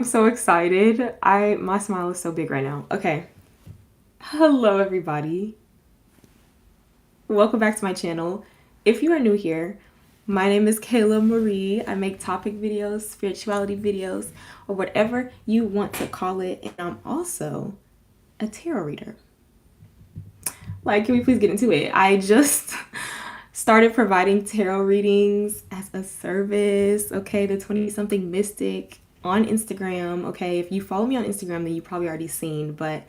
I'm so excited. My smile is so big right now. Okay. Hello everybody. Welcome back to my channel. If you are new here, my name is Kayla Marie. I make topic videos, spirituality videos, or whatever you want to call it, and I'm also a tarot reader. Like, can we please get into it? I just started providing tarot readings as a service, okay, the 20-something mystic on Instagram, okay? If you follow me on Instagram, then you probably already seen, but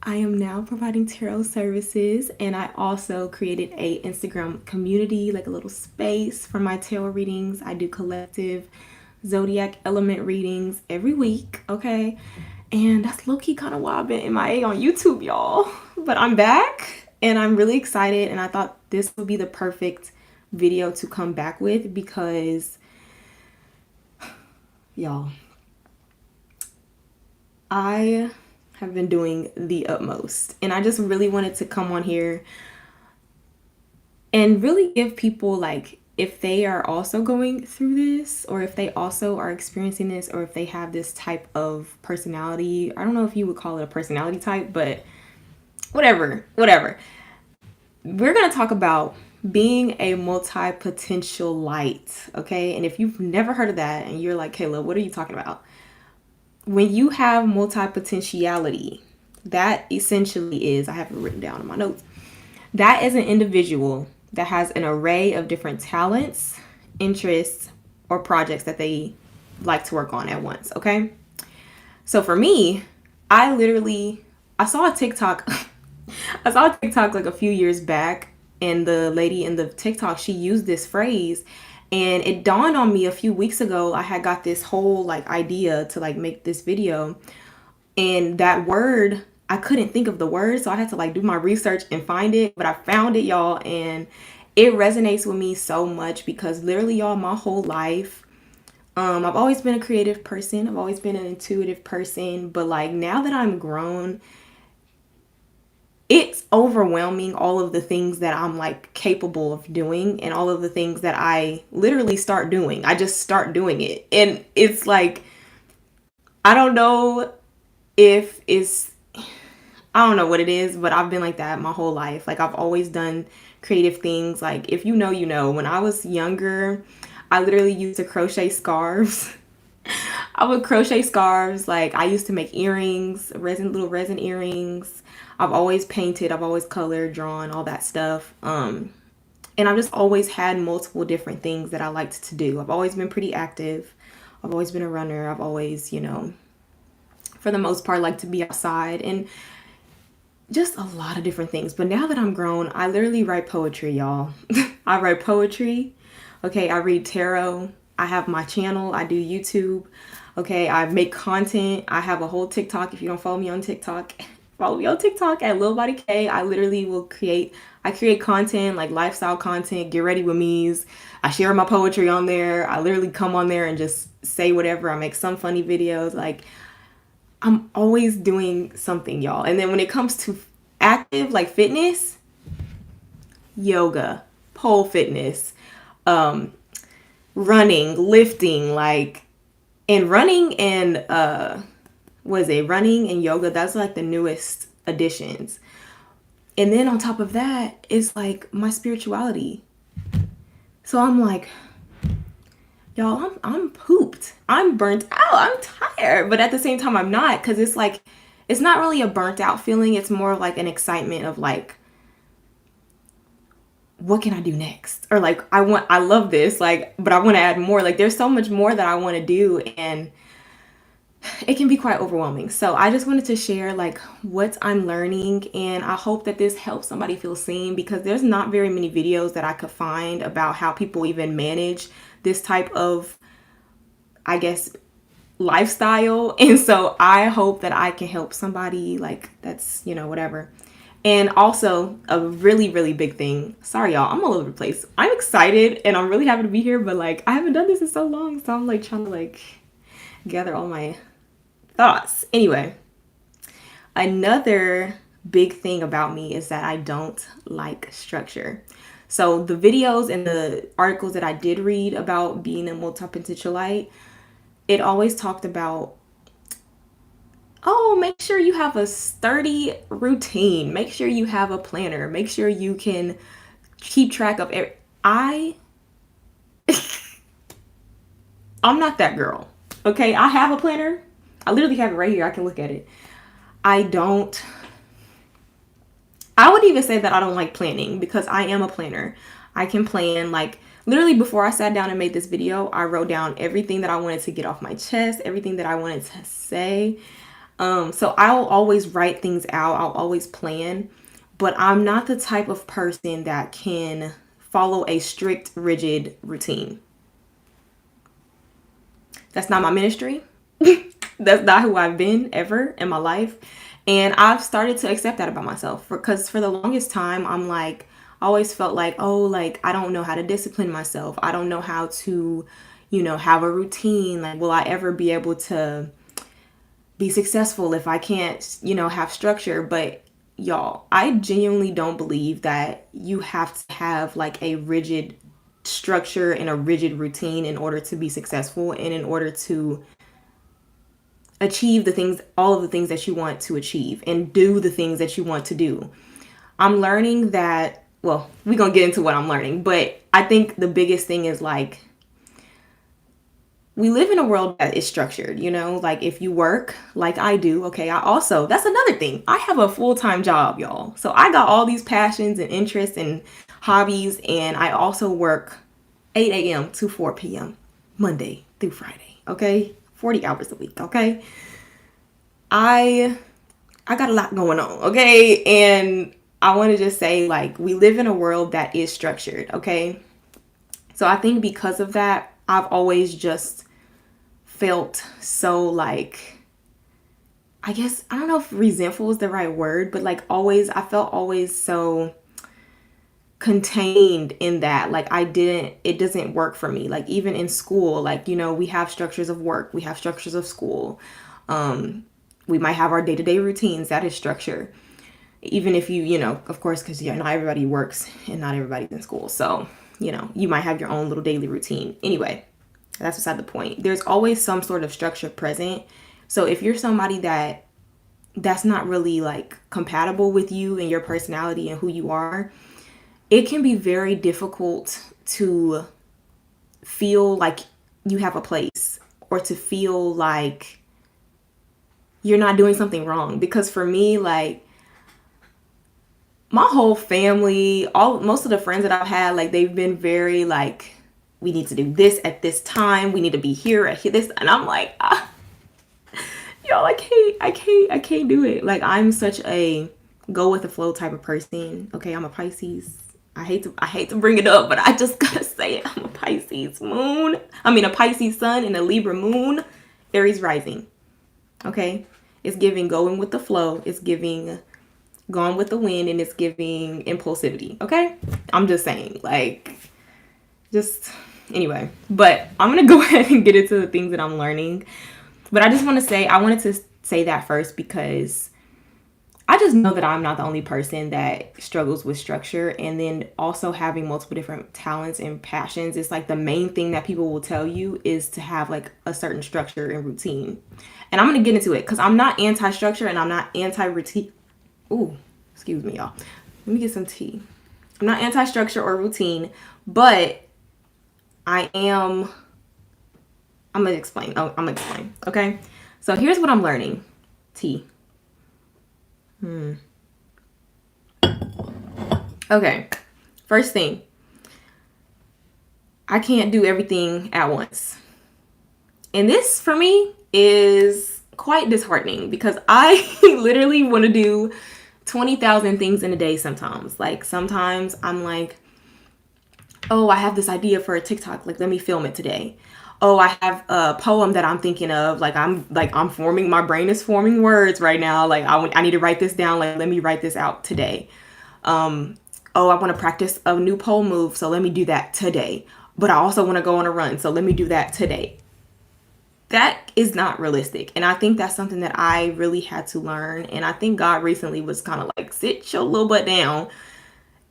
I am now providing tarot services, and I also created a Instagram community, like a little space for my tarot readings. I do collective zodiac element readings every week, okay? And that's low-key kind of why I've been MIA on YouTube, y'all. But I'm back and I'm really excited, and I thought this would be the perfect video to come back with because y'all, I have been doing the utmost, and I just really wanted to come on here and really give people, like, if they are also going through this, or if they also are experiencing this, or if they have this type of personality. I don't know if you would call it a personality type, but whatever. We're going to talk about being a multi-potentialite, okay? And if you've never heard of that and you're like, Kayla, what are you talking about? When you have multi-potentiality, that essentially is, I have it written down in my notes, that is an individual that has an array of different talents, interests, or projects that they like to work on at once, okay? So for me, I saw a TikTok I saw a TikTok like a few years back, and the lady in the TikTok, she used this phrase, and it dawned on me a few weeks ago. I had got this whole like idea to like make this video, and that word, I couldn't think of the word, so I had to like do my research and find it, but I found it, y'all, and it resonates with me so much because literally, y'all, my whole life, I've always been a creative person. I've always been an intuitive person, but like now that I'm grown, it's overwhelming, all of the things that I'm like capable of doing and all of the things that I literally start doing. I just start doing it. And it's like, I don't know if it's, I don't know what it is, but I've been like that my whole life. Like, I've always done creative things. Like, if you know, you know, when I was younger, I literally used to crochet scarves. I would crochet scarves. Like, I used to make earrings, little resin earrings. I've always painted, I've always colored, drawn, all that stuff. And I've just always had multiple different things that I liked to do. I've always been pretty active. I've always been a runner. I've always, for the most part, like to be outside and just a lot of different things. But now that I'm grown, I literally write poetry, y'all. I write poetry. Okay, I read tarot. I have my channel. I do YouTube. Okay, I make content. I have a whole TikTok. If you don't follow me on TikTok, follow me on TikTok at Lil Body K. I literally I create content, like lifestyle content, get ready with me's. I share my poetry on there. I literally come on there and just say whatever. I make some funny videos. Like, I'm always doing something, y'all. And then when it comes to active, like fitness, yoga, pole fitness, running, lifting, like, and running and running and yoga, that's like the newest additions. And then on top of that, it's like my spirituality. So I'm like, y'all, I'm pooped. I'm burnt out. I'm tired. But at the same time, I'm not, because it's like, it's not really a burnt out feeling. It's more of like an excitement of like, what can I do next? Or like, I love this, like, but I want to add more. Like, there's so much more that I want to do, and it can be quite overwhelming. So I just wanted to share like what I'm learning, and I hope that this helps somebody feel seen, because there's not very many videos that I could find about how people even manage this type of, I guess, lifestyle. And so I hope that I can help somebody, like, that's, whatever. And also a really, really big thing. Sorry, y'all, I'm all over the place. I'm excited and I'm really happy to be here, but like, I haven't done this in so long. So I'm like trying to like gather all my thoughts. Anyway, another big thing about me is that I don't like structure. So the videos and the articles that I did read about being a multi-potentialite, it always talked about oh, make sure you have a sturdy routine. Make sure you have a planner. Make sure you can keep track of every. I'm not that girl. Okay, I have a planner. I literally have it right here. I can look at it. I don't. I would even say that I don't like planning because I am a planner. I can plan, like, literally before I sat down and made this video, I wrote down everything that I wanted to get off my chest, everything that I wanted to say. So I'll always write things out. I'll always plan, but I'm not the type of person that can follow a strict, rigid routine. That's not my ministry. That's not who I've been ever in my life. And I've started to accept that about myself because for the longest time, I'm like, I always felt like, oh, like, I don't know how to discipline myself. I don't know how to, have a routine. Like, will I ever be able to be successful if I can't, have structure? But y'all, I genuinely don't believe that you have to have like a rigid structure and a rigid routine in order to be successful and in order to achieve the things, all of the things that you want to achieve and do the things that you want to do. I'm learning that, well, we're going to get into what I'm learning, but I think the biggest thing is like, we live in a world that is structured, like if you work like I do, okay, that's another thing. I have a full-time job, y'all. So I got all these passions and interests and hobbies, and I also work 8 a.m. to 4 p.m. Monday through Friday, okay? 40 hours a week, okay? I got a lot going on, okay? And I want to just say, like, we live in a world that is structured, okay? So I think because of that, I've always just felt so like, I guess, I don't know if resentful is the right word, but like I felt always so contained in that. Like it doesn't work for me. Like even in school, like, we have structures of work, we have structures of school. We might have our day-to-day routines, that is structure. Even if you of course, because not everybody works and not everybody's in school. So, you might have your own little daily routine. Anyway, that's beside the point. There's always some sort of structure present. So if you're somebody that's not really like compatible with you and your personality and who you are, it can be very difficult to feel like you have a place or to feel like you're not doing something wrong. Because for me, like, my whole family, most of the friends that I've had, like, they've been very like, we need to do this at this time, we need to be here at this, and I'm like, y'all, I can't do it. Like, I'm such a go with the flow type of person. Okay, I'm a Pisces. I hate to bring it up, but I just gotta say it. I'm a Pisces moon. A Pisces sun and a Libra moon, Aries rising. Okay, it's giving going with the flow. It's giving gone with the wind, and it's giving impulsivity. Okay, I'm just saying, like, just anyway. But I'm gonna go ahead and get into the things that I'm learning. But I wanted to say that first because I just know that I'm not the only person that struggles with structure, and then also having multiple different talents and passions. It's like the main thing that people will tell you is to have like a certain structure and routine. And I'm going to get into it because I'm not anti-structure and I'm not anti-routine. Ooh, excuse me, y'all. Let me get some tea. I'm not anti-structure or routine, but I'm going to explain. Okay. So here's what I'm learning. Tea. Okay. First thing. I can't do everything at once. And this for me is quite disheartening because I literally want to do 20,000 things in a day sometimes. Like sometimes I'm like, oh, I have this idea for a TikTok. Like, let me film it today. Oh, I have a poem that I'm thinking of. My brain is forming words right now. Like, I need to write this down. Like, let me write this out today. Oh, I want to practice a new pole move. So let me do that today. But I also want to go on a run. So let me do that today. That is not realistic. And I think that's something that I really had to learn. And I think God recently was kind of like, sit your little butt down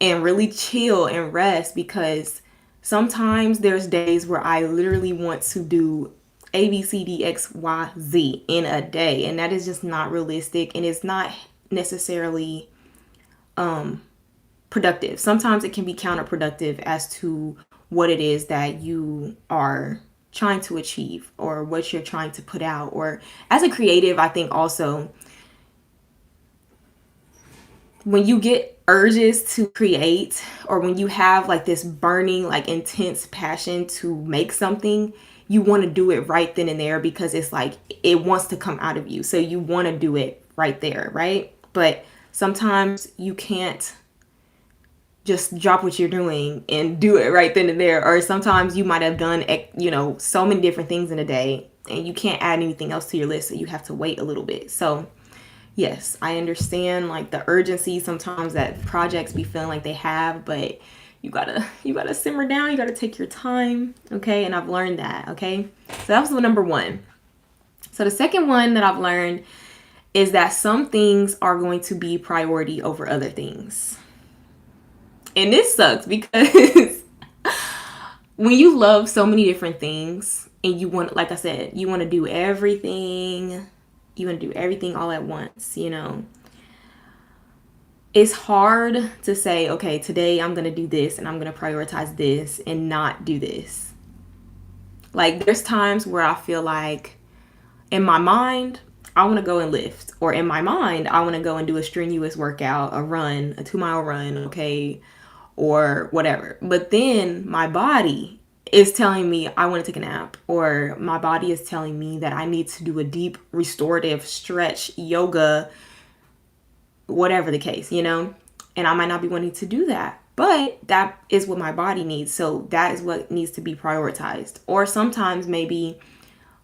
and really chill and rest, because sometimes there's days where I literally want to do A, B, C, D, X, Y, Z in a day. And that is just not realistic. And it's not necessarily productive. Sometimes it can be counterproductive as to what it is that you are trying to achieve or what you're trying to put out. Or as a creative, I think also when you get urges to create, or when you have like this burning, like intense passion to make something, you want to do it right then and there because it's like it wants to come out of you. So you want to do it right there, right? But sometimes you can't just drop what you're doing and do it right then and there. Or sometimes you might have done, so many different things in a day and you can't add anything else to your list. So you have to wait a little bit. So yes, I understand like the urgency sometimes that projects be feeling like they have, but you gotta simmer down. You gotta take your time. Okay. And I've learned that. Okay. So that was the number one. So the second one that I've learned is that some things are going to be priority over other things. And this sucks because when you love so many different things and you want, like I said, you want to do everything. You want to do everything all at once, It's hard to say, okay, today I'm going to do this and I'm going to prioritize this and not do this. Like there's times where I feel like in my mind, I want to go and lift, or in my mind, I want to go and do a strenuous workout, a run, a 2-mile run, okay, or whatever. But then my body is telling me I want to take a nap, or my body is telling me that I need to do a deep restorative stretch, yoga, whatever the case, and I might not be wanting to do that, but that is what my body needs. So that is what needs to be prioritized. Or sometimes maybe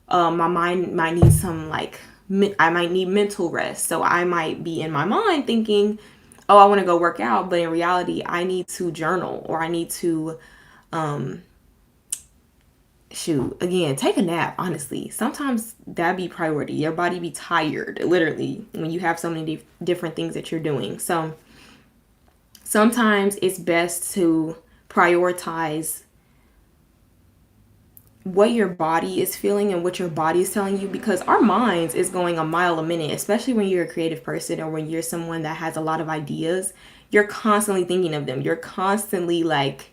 my mind might need some I might need mental rest. So I might be in my mind thinking, oh, I want to go work out. But in reality, I need to journal, or I need to, take a nap. Honestly, sometimes that be priority. Your body be tired, literally, when you have so many different things that you're doing. So sometimes it's best to prioritize what your body is feeling and what your body is telling you, because our minds is going a mile a minute, especially when you're a creative person or when you're someone that has a lot of ideas. You're constantly thinking of them. You're constantly like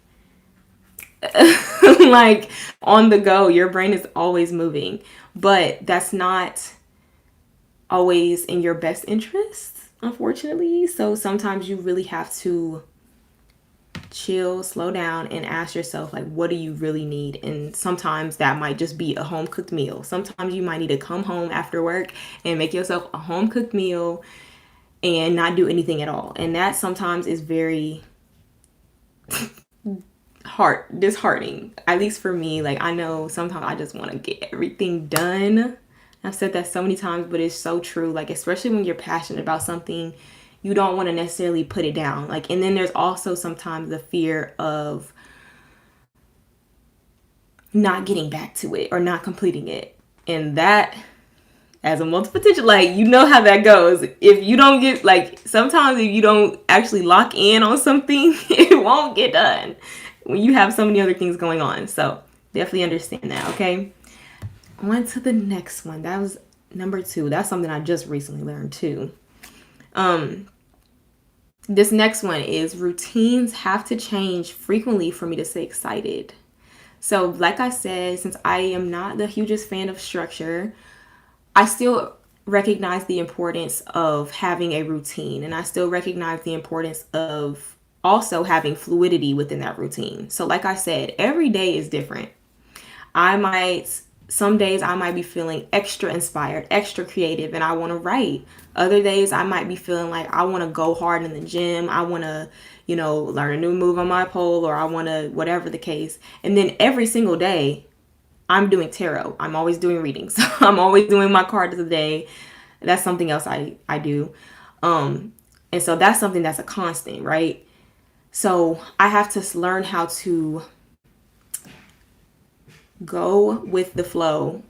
on the go. Your brain is always moving, but that's not always in your best interest, unfortunately. So sometimes you really have to chill, slow down, and ask yourself, like, what do you really need? And sometimes that might just be a home cooked meal. Sometimes you might need to come home after work and make yourself a home cooked meal and not do anything at all. And that sometimes is very disheartening, at least for me. Like, I know sometimes I just want to get everything done. I've said that so many times, but it's so true. Like, especially when you're passionate about something, you don't want to necessarily put it down. Like, and then there's also sometimes the fear of not getting back to it or not completing it. And that, as a multi-potential, like, you know how that goes. If you don't get, like, sometimes if you don't actually lock in on something, it won't get done when you have so many other things going on. So definitely understand that, okay? On to the next one. That was number 2. That's something I just recently learned too. This next one is routines have to change frequently for me to stay excited. So like I said, since I am not the hugest fan of structure, I still recognize the importance of having a routine, and I still recognize the importance of also having fluidity within that routine. So like I said, every day is different. Some days I might be feeling extra inspired, extra creative, and I want to write. Other days I might be feeling like I want to go hard in the gym. I want to, learn a new move on my pole, or I want to, whatever the case. And then every single day I'm doing tarot. I'm always doing readings. I'm always doing my card of the day. That's something else I do. And so that's something that's a constant, right? So I have to learn how to go with the flow.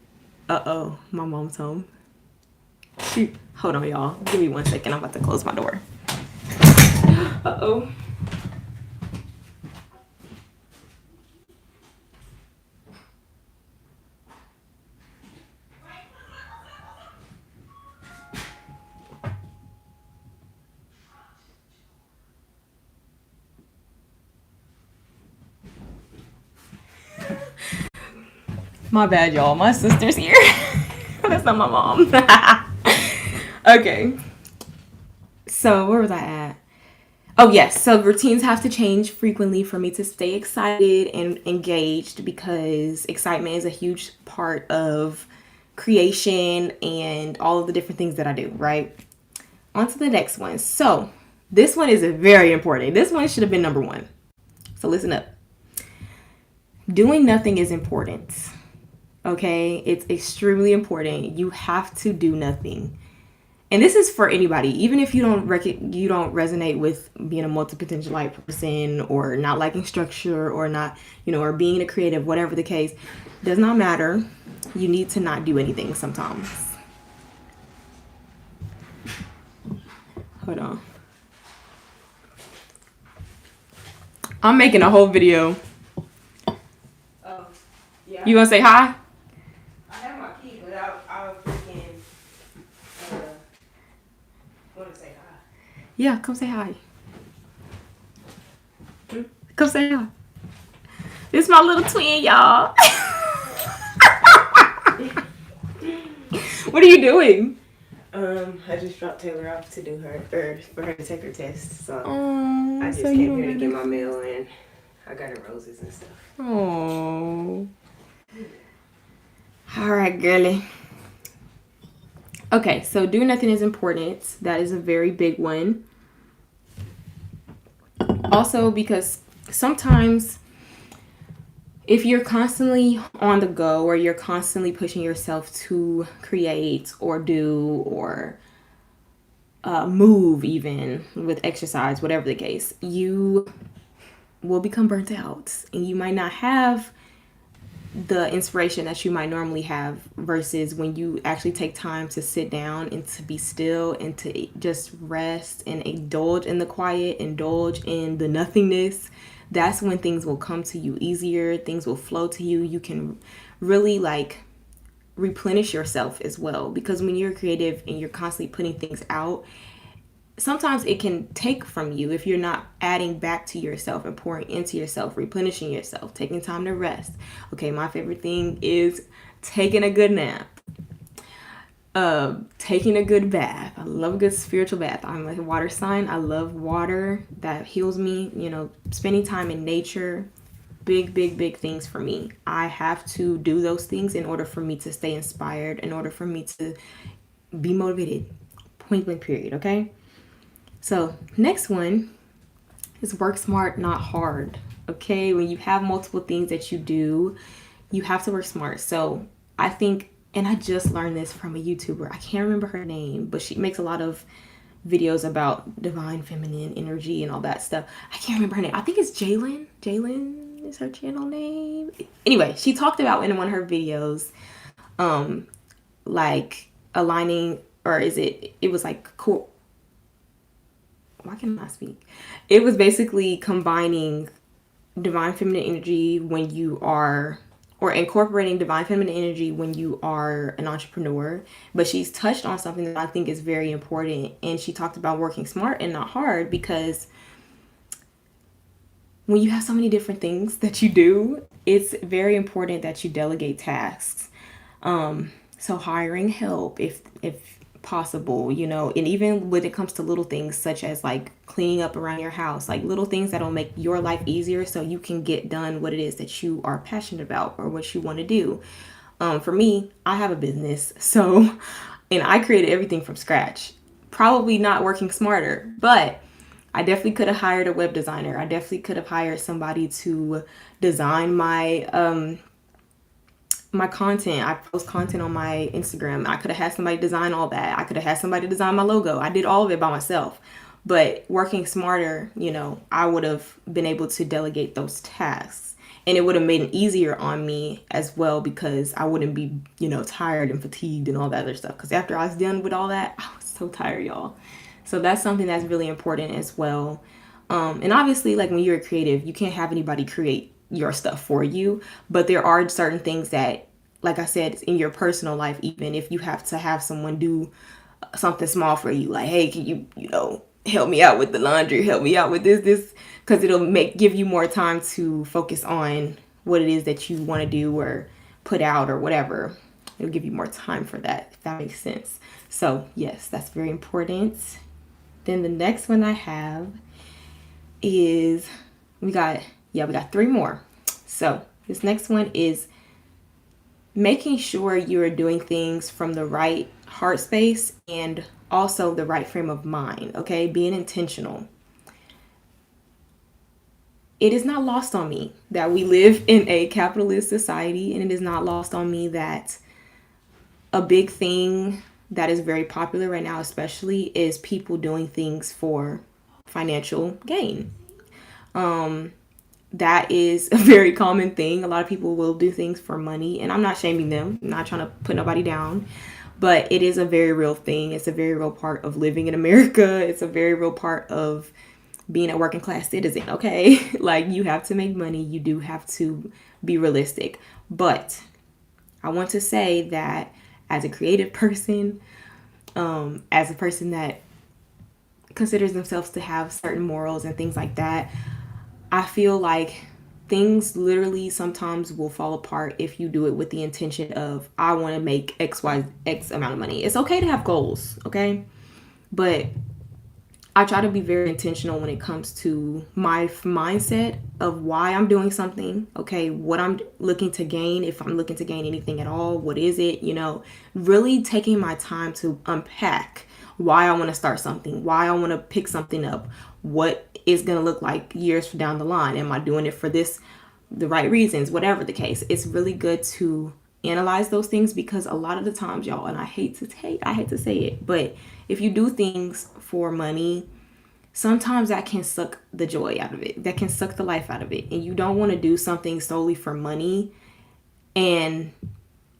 Uh-oh, my mom's home. Shoot. Hold on, y'all. Give me 1 second. I'm about to close my door. Uh-oh. My bad, y'all. My sister's here. That's not my mom. Okay. So where was I at? Oh, yes. So routines have to change frequently for me to stay excited and engaged, because excitement is a huge part of creation and all of the different things that I do, right? On to the next one. So this one is very important. This one should have been number one. So listen up. Doing nothing is important. Okay? It's extremely important. You have to do nothing. And this is for anybody, even if you don't resonate with being a multi-potentialite person, or not liking structure, or not, or being a creative, whatever the case, does not matter. You need to not do anything sometimes. Hold on. I'm making a whole video. Yeah. You gonna say hi? I have my key, but I'll freaking want to say hi. Yeah, come say hi. Come say hi. This is my little twin, y'all. What are you doing? I just dropped Taylor off to do for her to take her test. So Oh, I just came here to get my mail, and I got her roses and stuff. Oh. All right, girly. Okay, so do nothing is important. That is a very big one. Also, because sometimes if you're constantly on the go, or you're constantly pushing yourself to create or do or move, even with exercise, whatever the case, you will become burnt out, and you might not have the inspiration that you might normally have, versus when you actually take time to sit down and to be still and to just rest and indulge in the quiet, indulge in the nothingness. That's when things will come to you easier. Things will flow to you. You can really replenish yourself as well, because when you're creative and you're constantly putting things out, sometimes it can take from you if you're not adding back to yourself and pouring into yourself, replenishing yourself, taking time to rest. Okay, my favorite thing is taking a good nap, taking a good bath. I love a good spiritual bath. I'm a water sign. I love water. That heals me. Spending time in nature, big things for me. I have to do those things in order for me to stay inspired, in order for me to be motivated. Point blank period. Okay. So next one is work smart, not hard. Okay, when you have multiple things that you do, you have to work smart. So I think, and I just learned this from a YouTuber. I can't remember her name, but she makes a lot of videos about divine feminine energy and all that stuff. I can't remember her name. I think it's Jalen. Jalen is her channel name. Anyway, she talked about in one of her videos, like aligning, or it was like cool. Why can't I speak? It was basically combining divine feminine energy when you are, or incorporating divine feminine energy when you are an entrepreneur. But she's touched on something that I think is very important. And she talked about working smart and not hard, because when you have so many different things that you do, it's very important that you delegate tasks. So hiring help if possible, and even when it comes to little things such as like cleaning up around your house, like little things that'll make your life easier so you can get done what it is that you are passionate about or what you want to do. For me, I have a business, and I created everything from scratch. Probably not working smarter, but I definitely could have hired a web designer. I definitely could have hired somebody to design my my content. I post content on my Instagram. I could have had somebody design all that. I could have had somebody design my logo. I did all of it by myself. But working smarter, I would have been able to delegate those tasks. And it would have made it easier on me as well, because I wouldn't be, tired and fatigued and all that other stuff. Because after I was done with all that, I was so tired, y'all. So that's something that's really important as well. And obviously, like when you're a creative, you can't have anybody create your stuff for you. But there are certain things that, like I said, in your personal life, even if you have to have someone do something small for you, like, hey, can you, help me out with the laundry, help me out with this, because it'll give you more time to focus on what it is that you want to do, or put out or whatever. It'll give you more time for that, if that makes sense. So yes, that's very important. Then the next one I have is we got 3 more. So this next one is making sure you're doing things from the right heart space and also the right frame of mind, okay? Being intentional. It is not lost on me that we live in a capitalist society, and it is not lost on me that a big thing that is very popular right now, especially, is people doing things for financial gain. That is a very common thing. A lot of people will do things for money, and I'm not shaming them. I'm not trying to put nobody down, but it is a very real thing. It's a very real part of living in America. It's a very real part of being a working class citizen, okay? Like, you have to make money. You do have to be realistic. But I want to say that as a creative person, as a person that considers themselves to have certain morals and things like that, I feel like things literally sometimes will fall apart if you do it with the intention of, I want to make X amount of money. It's okay to have goals, okay? But I try to be very intentional when it comes to my mindset of why I'm doing something, okay? What I'm looking to gain, if I'm looking to gain anything at all, what is it? Really taking my time to unpack why I want to start something, why I want to pick something up, what is going to look like years down the line. Am I doing it for the right reasons, whatever the case. It's really good to analyze those things, because a lot of the times, y'all, and I hate to say it, but if you do things for money, sometimes that can suck the joy out of it. That can suck the life out of it. And you don't want to do something solely for money. And,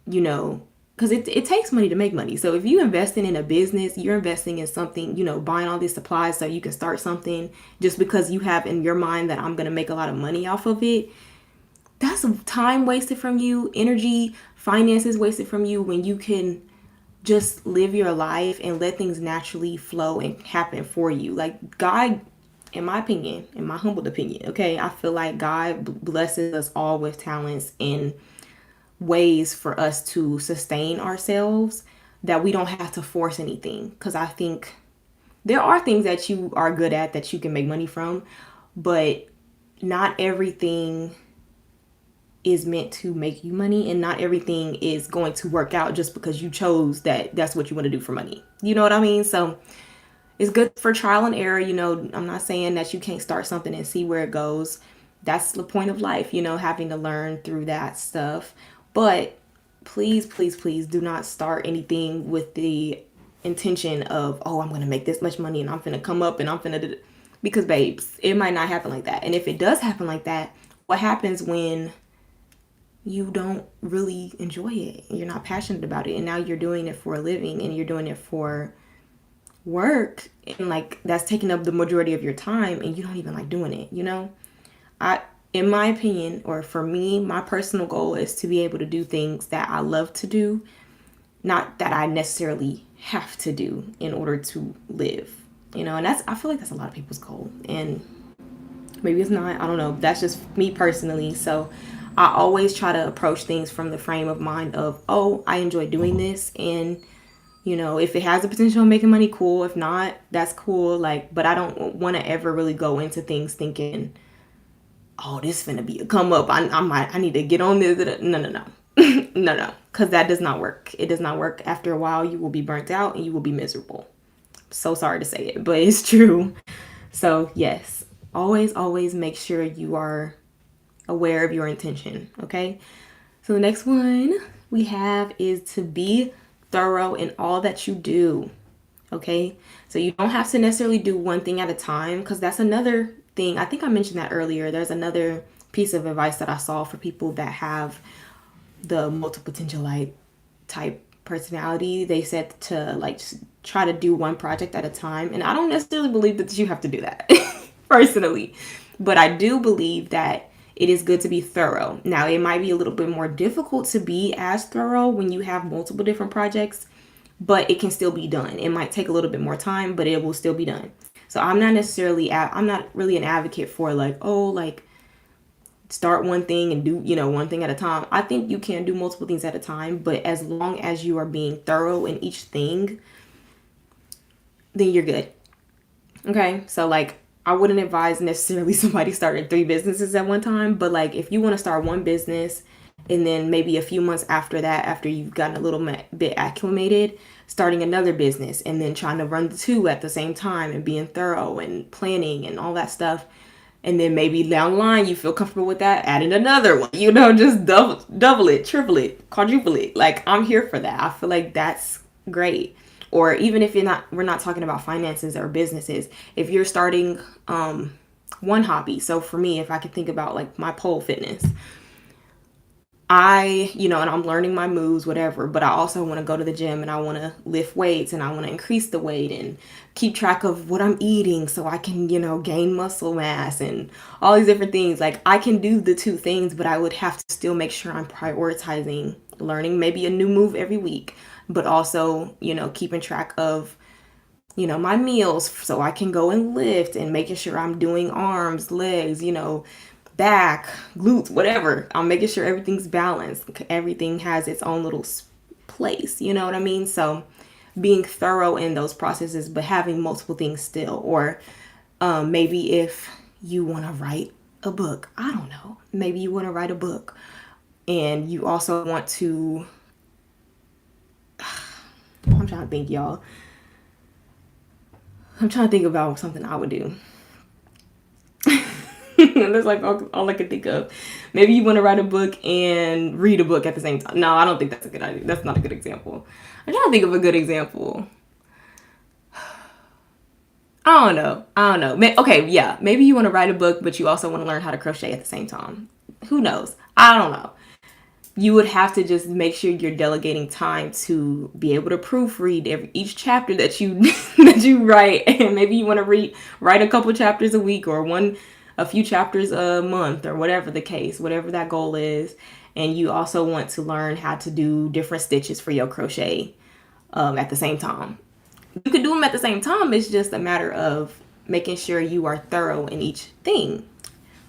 because it takes money to make money. So if you investing in a business, you're investing in something, buying all these supplies so you can start something just because you have in your mind that I'm going to make a lot of money off of it. That's time wasted from you, energy, finances wasted from you, when you can just live your life and let things naturally flow and happen for you. Like, God, in my opinion, in my humbled opinion, okay, I feel like God blesses us all with talents and ways for us to sustain ourselves, that we don't have to force anything. Because I think there are things that you are good at that you can make money from, but not everything is meant to make you money, and not everything is going to work out just because you chose that's what you want to do for money. You know what I mean? So it's good for trial and error. I'm not saying that you can't start something and see where it goes. That's the point of life, having to learn through that stuff. But please, please, please do not start anything with the intention of, oh, I'm going to make this much money and I'm going to come up and I'm going to, because babes, it might not happen like that. And if it does happen like that, what happens when you don't really enjoy it? You're not passionate about it. And now you're doing it for a living and you're doing it for work. And like, that's taking up the majority of your time and you don't even like doing it, in my opinion, or for me, my personal goal is to be able to do things that I love to do, not that I necessarily have to do in order to live, and I feel like that's a lot of people's goal, and maybe it's not, I don't know, that's just me personally. So I always try to approach things from the frame of mind of, oh, I enjoy doing this, and if it has the potential of making money, cool. If not, that's cool. Like, but I don't want to ever really go into things thinking, oh, this finna be a come up, I need to get on this. No. No, because that does not work. It does not work. After a while, you will be burnt out and you will be miserable. So sorry to say it, but it's true. So yes, always make sure you are aware of your intention, okay? So the next one we have is to be thorough in all that you do, okay? So you don't have to necessarily do one thing at a time, because that's another thing. I think I mentioned that earlier. There's another piece of advice that I saw for people that have the multi-potentialite type personality. They said to like just try to do one project at a time, and I don't necessarily believe that you have to do that personally, but I do believe that it is good to be thorough. Now, it might be a little bit more difficult to be as thorough when you have multiple different projects, but it can still be done. It might take a little bit more time, but it will still be done. So I'm not really an advocate for like, oh, like start one thing and do, one thing at a time. I think you can do multiple things at a time, but as long as you are being thorough in each thing, then you're good. Okay? So like I wouldn't advise necessarily somebody starting 3 businesses at one time, but like if you want to start one business and then maybe a few months after that, after you've gotten a little bit acclimated, starting another business and then trying to run the 2 at the same time and being thorough and planning and all that stuff. And then maybe down the line you feel comfortable with that, adding another one, just double it, triple it, quadruple it. Like I'm here for that. I feel like that's great. Or even if we're not talking about finances or businesses, if you're starting one hobby. So for me, if I could think about like my pole fitness, and I'm learning my moves, whatever, but I also want to go to the gym and I want to lift weights and I want to increase the weight and keep track of what I'm eating so I can, gain muscle mass and all these different things. Like I can do the 2 things, but I would have to still make sure I'm prioritizing learning maybe a new move every week, but also, keeping track of, my meals so I can go and lift and making sure I'm doing arms, legs, back, glutes, whatever. I'm making sure everything's balanced. Everything has its own little place. You know what I mean? So being thorough in those processes, but having multiple things still. Or maybe if you want to write a book, I don't know. Maybe you want to write a book and you also want to, I'm trying to think, y'all. I'm trying to think about something I would do. That's like all I can think of. Maybe you want to write a book and read a book at the same time. No, I don't think that's a good idea. That's not a good example. I'm trying to think of a good example. I don't know. Okay, yeah. Maybe you want to write a book, but you also want to learn how to crochet at the same time. Who knows? I don't know. You would have to just make sure you're delegating time to be able to proofread each chapter that you that you write. And maybe you want to write a couple chapters a week or a few chapters a month or whatever the case, whatever that goal is. And you also want to learn how to do different stitches for your crochet at the same time. You can do them at the same time. It's just a matter of making sure you are thorough in each thing.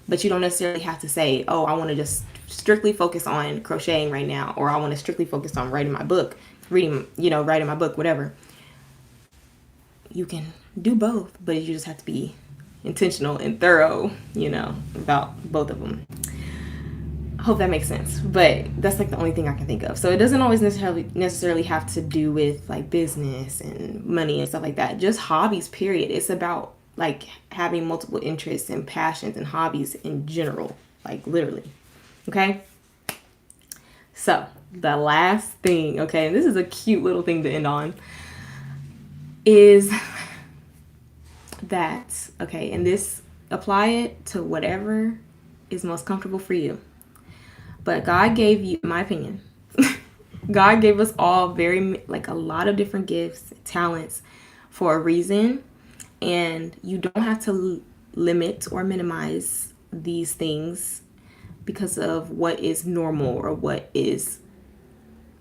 But you don't necessarily have to say, oh, I want to just strictly focus on crocheting right now, or I want to strictly focus on writing my book, writing my book, whatever. You can do both, but you just have to be intentional and thorough, about both of them. I hope that makes sense, but that's like the only thing I can think of. So it doesn't always necessarily have to do with like business and money and stuff like that. Just hobbies, period. It's about like having multiple interests and passions and hobbies in general, like literally. Okay. So the last thing, okay, and this is a cute little thing to end on, is that, okay, and this, apply it to whatever is most comfortable for you. But God gave you, in my opinion, God gave us all a lot of different gifts, talents for a reason. And you don't have to limit or minimize these things because of what is normal or what is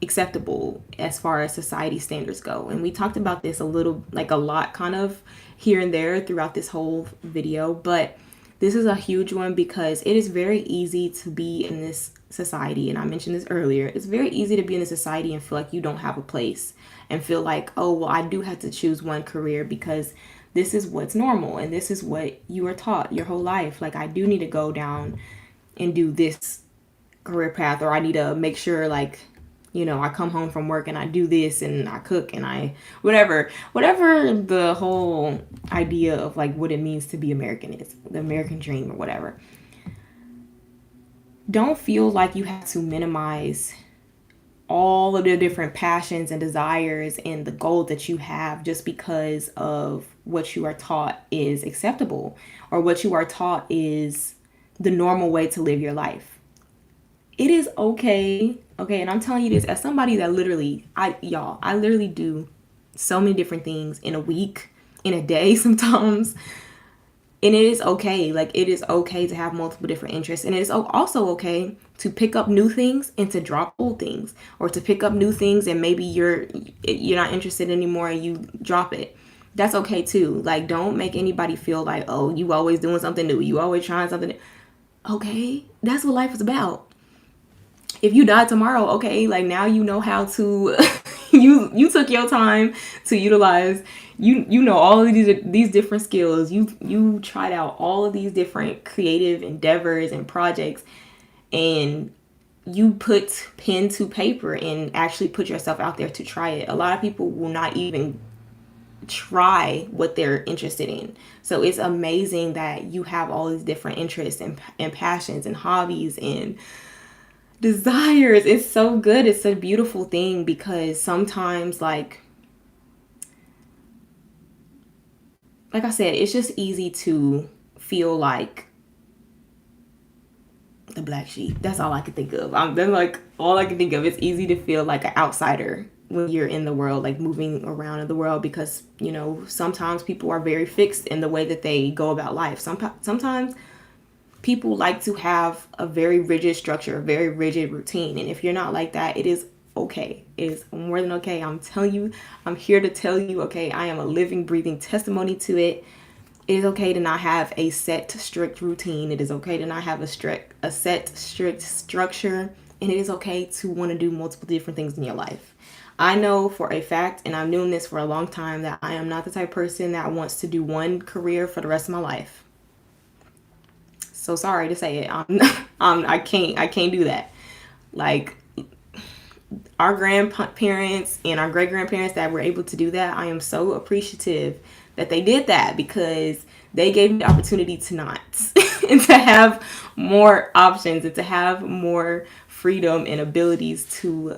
acceptable as far as society standards go. And we talked about this a lot kind of here and there throughout this whole video, but this is a huge one because it is very easy to be in this society, and I mentioned this earlier, it's very easy to be in this society and feel like you don't have a place and feel like, oh, well, I do have to choose one career because this is what's normal and this is what you were taught your whole life. Like, I do need to go down and do this career path, or I need to make sure, like, I come home from work and I do this and I cook and I whatever the whole idea of like what it means to be American is, the American dream or whatever. Don't feel like you have to minimize all of the different passions and desires and the goal that you have just because of what you are taught is acceptable or what you are taught is the normal way to live your life. It is okay, and I'm telling you this as somebody that I literally do so many different things in a week, in a day sometimes. And it is okay. Like, it is okay to have multiple different interests. And it is also okay to pick up new things and to drop old things, or to pick up new things and maybe you're not interested anymore and you drop it. That's okay too. Like, don't make anybody feel like, oh, you always doing something new. You always trying something new. Okay, that's what life is about. If you die tomorrow, okay, like now you know how to you took your time to utilize, you know all of these different skills. You tried out all of these different creative endeavors and projects, and you put pen to paper and actually put yourself out there to try it. A lot of people will not even try what they're interested in. So it's amazing that you have all these different interests and passions and hobbies and desires. It's so good. It's a beautiful thing, because sometimes like I said, it's just easy to feel like the black sheep. That's all I can think of. Then like all I can think of. It's easy to feel like an outsider when you're in the world, like moving around in the world, because sometimes people are very fixed in the way that they go about life. Sometimes people like to have a very rigid structure, a very rigid routine, and if you're not like that, it is okay. It is more than okay. I'm telling you, I'm here to tell you, okay, I am a living, breathing testimony to it. It is okay to not have a set, strict routine. It is okay to not have a set, strict structure. And it is okay to want to do multiple different things in your life. I know for a fact, and I've known this for a long time, that I am not the type of person that wants to do one career for the rest of my life. So sorry to say it. I can't do that. Like, our grandparents and our great grandparents that were able to do that, I am so appreciative that they did that, because they gave me the opportunity to not and to have more options and to have more freedom and abilities to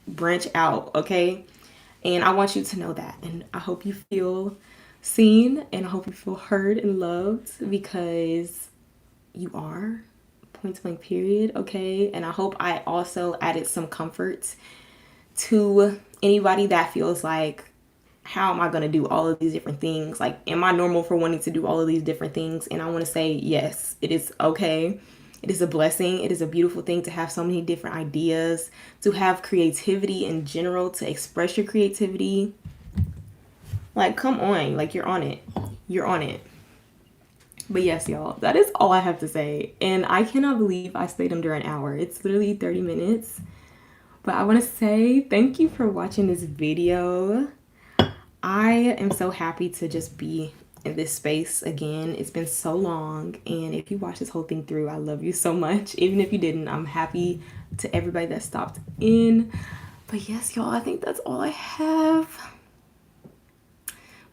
branch out. Okay, and I want you to know that, and I hope you feel seen, and I hope you feel heard and loved, because you are, point blank period. Okay, and I hope I also added some comfort to anybody that feels like, how am I going to do all of these different things? Like, am I normal for wanting to do all of these different things? And I want to say, yes, it is okay. It is a blessing. It is a beautiful thing to have so many different ideas, to have creativity in general, to express your creativity. Like, come on, like, you're on it. You're on it. But yes, y'all, that is all I have to say. And I cannot believe I stayed under an hour. It's literally 30 minutes. But I want to say thank you for watching this video. I am so happy to just be in this space again. It's been so long, and if you watch this whole thing through, I love you so much. Even if you didn't, I'm happy to everybody that stopped in. But yes, y'all, I think that's all I have.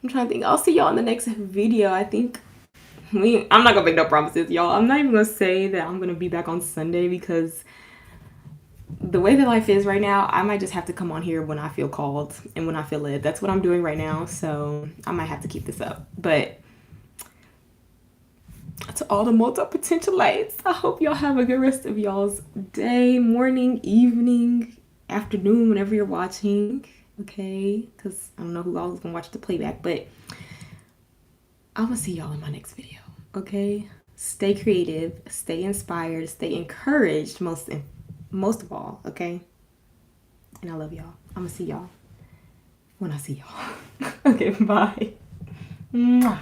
I'm trying to think. I'll see y'all in the next video. I think I'm not gonna make no promises, y'all. I'm not even gonna say that I'm gonna be back on Sunday, because the way that life is right now, I might just have to come on here when I feel called and when I feel led. That's what I'm doing right now, so I might have to keep this up. But to all the multi-potentialites, I hope y'all have a good rest of y'all's day, morning, evening, afternoon, whenever you're watching. Okay, because I don't know who all is gonna watch the playback, but I'm gonna see y'all in my next video. Okay, stay creative, stay inspired, stay encouraged, most of all. Okay, and I love y'all. I'm gonna see y'all when I see y'all. Okay, bye. Mwah.